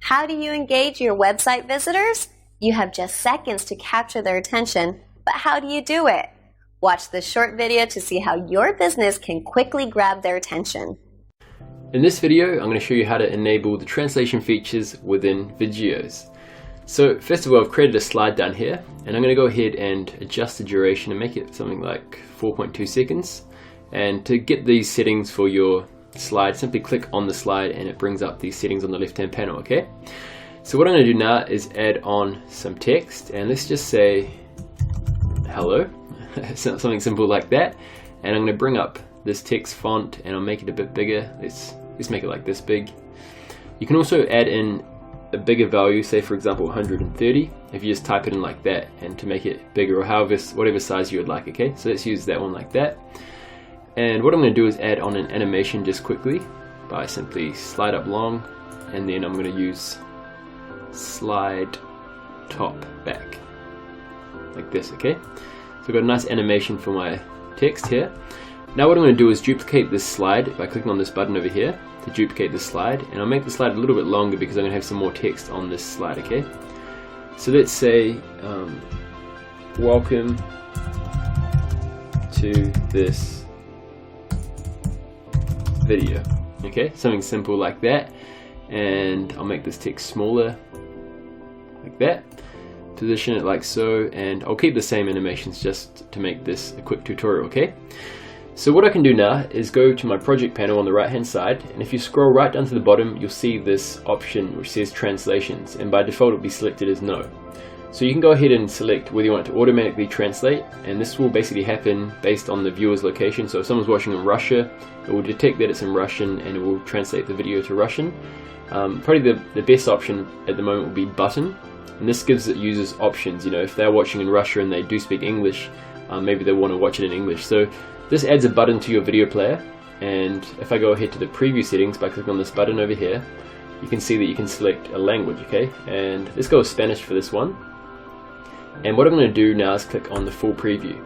How do you engage your website visitors? You have just seconds to capture their attention, but how do you do it? Watch this short video to see how your business can quickly grab their attention. In this video, I'm going to show you how to enable the translation features within Vidgeos. So first of all, I've created a slide down here, and I'm going to go ahead and adjust the duration and make it something like 4.2 seconds. And to get these settings for your slide, simply click on the slide and it brings up these settings on the left hand panel, okay? So what I'm going to do now is add on some text, and let's just say hello, something simple like that. And I'm going to bring up this text font and I'll make it a bit bigger. Let's make it like this big. You can also add in a bigger value, say for example 130, if you just type it in like that, and to make it bigger, or whatever size you would like, okay? So let's use that one like that. And what I'm going to do is add on an animation just quickly by simply slide up long, and then I'm going to use slide top back like this, okay? So I've got a nice animation for my text here. Now what I'm going to do is duplicate this slide by clicking on this button over here to duplicate this slide, and I'll make the slide a little bit longer because I'm going to have some more text on this slide, okay? So let's say welcome to this video, okay? Something simple like that. And I'll make this text smaller like that, position it like so, and I'll keep the same animations just to make this a quick tutorial, okay? So what I can do now is go to my project panel on the right hand side, and if you scroll right down to the bottom, you'll see this option which says translations, and by default it'll be selected as no. So you can go ahead and select whether you want it to automatically translate, and this will basically happen based on the viewer's location. So if someone's watching in Russia, it will detect that it's in Russian and it will translate the video to Russian. Probably the best option at the moment will be button, and this gives users options. You know, if they're watching in Russia and they do speak English, maybe they want to watch it in English. So this adds a button to your video player, and if I go ahead to the preview settings by clicking on this button over here, you can see that you can select a language, okay? And let's go with Spanish for this one. And what I'm going to do now is click on the full preview.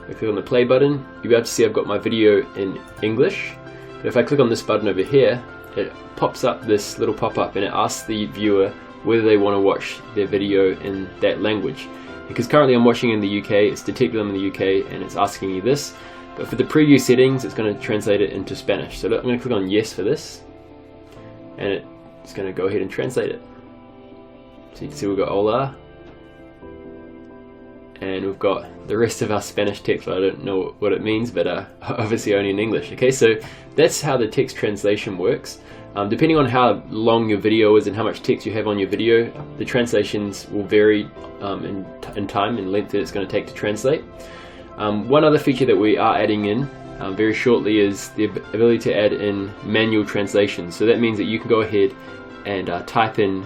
I click on the play button, you'll be able to see I've got my video in English, but if I click on this button over here, it pops up this little pop-up and it asks the viewer whether they want to watch their video in that language. Because currently I'm watching in the UK, it's detected I'm in the UK and it's asking me this, but for the preview settings it's going to translate it into Spanish. So I'm going to click on yes for this, and it's going to go ahead and translate it. So you can see we've got hola, and we've got the rest of our Spanish text. I don't know what it means, but obviously only in English. Okay, so that's how the text translation works. Depending on how long your video is and how much text you have on your video, the translations will vary in time and length that it's going to take to translate. One other feature that we are adding in very shortly is the ability to add in manual translation. So that means that you can go ahead and type in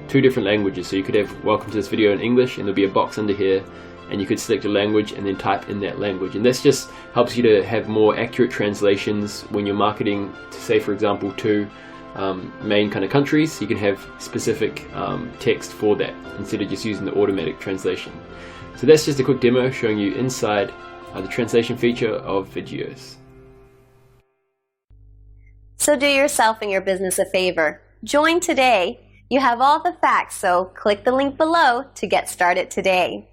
2 different languages. So you could have welcome to this video in English, and there'll be a box under here, and you could select a language and then type in that language. And this just helps you to have more accurate translations when you're marketing to, say for example, 2 main kind of countries. You can have specific text for that instead of just using the automatic translation. So that's just a quick demo showing you inside the translation feature of Vidgeos. So do yourself and your business a favor. Join today. You have all the facts, so click the link below to get started today.